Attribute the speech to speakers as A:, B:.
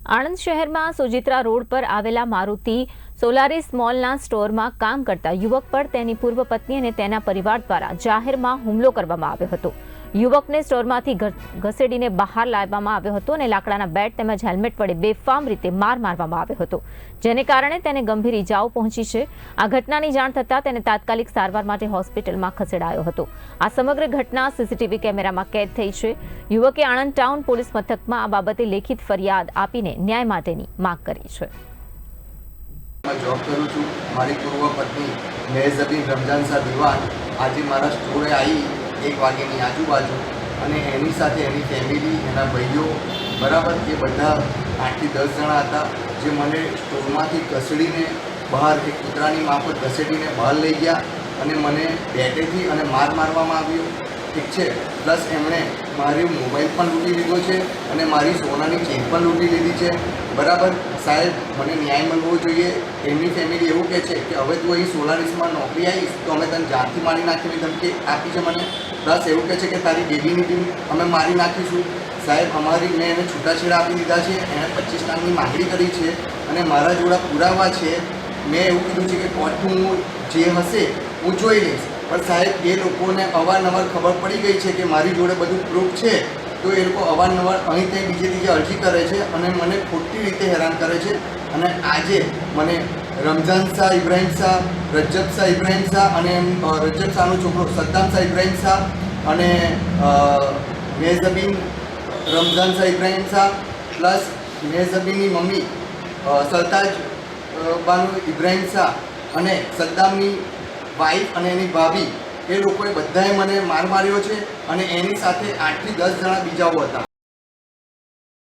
A: આણંદ શહેરમાં સોજિત્રા રોડ પર આવેલા મારુતિ સોલારિસ મોલના સ્ટોરમાં કામ કરતા યુવક પર તેની પૂર્વ પત્ની અને તેના પરિવાર દ્વારા જાહેરમાં હુમલો કરવામાં આવ્યો હતો। યુવકને સ્ટોરમાંથી ઘસેડીને બહાર લાવવામાં આવ્યો હતો અને લાકડાના બેટ તેમજ હેલ્મેટ વડે બેફામ રીતે માર મારવામાં આવ્યો હતો, જેને કારણે તેને ગંભીર ઇજાઓ પહોંચી છે। આ ઘટનાની જાણ થતાં તેને તાત્કાલિક સારવાર માટે હોસ્પિટલમાં ખસેડાયો હતો। આ સમગ્ર ઘટના સીસીટીવી કેમેરામાં કેદ થઈ છે। યુવકે આણંદ ટાઉન પોલીસ મથકમાં આ બાબતે લેખિત ફરિયાદ આપીને ન્યાય માટેની માંગ કરી છે।
B: જોબ કરું છું। મારી પૂર્વ પત્ની મેઝબીન રમજાન શાહ દિવાન આજે મારા સ્ટોરે આવી 1 વાગ્યાની આજુબાજુ અને એની સાથે એની ફેમિલી, એના ભાઈઓ બરાબર એ બધા 8 થી 10 જણા હતા, જે મને સ્ટોરમાંથી ઘસડીને બહાર એક કૂતરાની માફક ઘસડીને બહાર લઈ ગયા અને મને બેટેથી અને મારવામાં આવ્યો, ઠીક છે। પ્લસ એમણે મારી મોબાઈલ પણ લૂંટી લીધો છે અને મારી સોનાની ચેન પણ લૂંટી લીધી છે, બરાબર। સાહેબ, મને ન્યાય મળવો જોઈએ। એમની ફેમિલી એવું કહે છે કે હવે તું અહીં સોલારિસમાં નોકરી આવીશ તો અમે તને જાનથી મારી નાખીને ધમકી આપી છે મને, પ્લસ એવું કહે છે કે તારી બેબીની ટીમ અમે મારી નાખીશું। સાહેબ, મેં એને છૂટાછેડા આપી દીધા છે, એણે 25 લાખની માંગણી કરી છે અને મારા જોડે પુરાવા છે। મેં એવું કીધું છે કે કોર્ટનું જે હશે હું જોઈ લઈશ, પણ સાહેબ એ લોકોને અવારનવાર ખબર પડી ગઈ છે કે મારી જોડે બધું પ્રૂફ છે, તો એ લોકો અવારનવાર અહીં ત્યાં બીજે અરજી કરે છે અને મને ખોટી રીતે હેરાન કરે છે। અને આજે મને રમઝાન શાહ ઇબ્રાહિમ શાહ, રજબ શાહ ઇબ્રાહિમ શાહ અને રજબ શાહનો છોકરો સદ્દામ શાહ ઇબ્રાહિમ શાહ અને મેઝબીન રમઝાન શાહ ઇબ્રાહિમ શાહ પ્લસ મેઝબીનની મમ્મી સરતાજ બાનુ ઇબ્રાહિમ શાહ અને સદ્દામની વાઈફ અને એની ભાભી, એ લોકોએ બધાએ મને માર્યો છે અને એની સાથે 8 થી 10 જણા બીજાઓ હતા।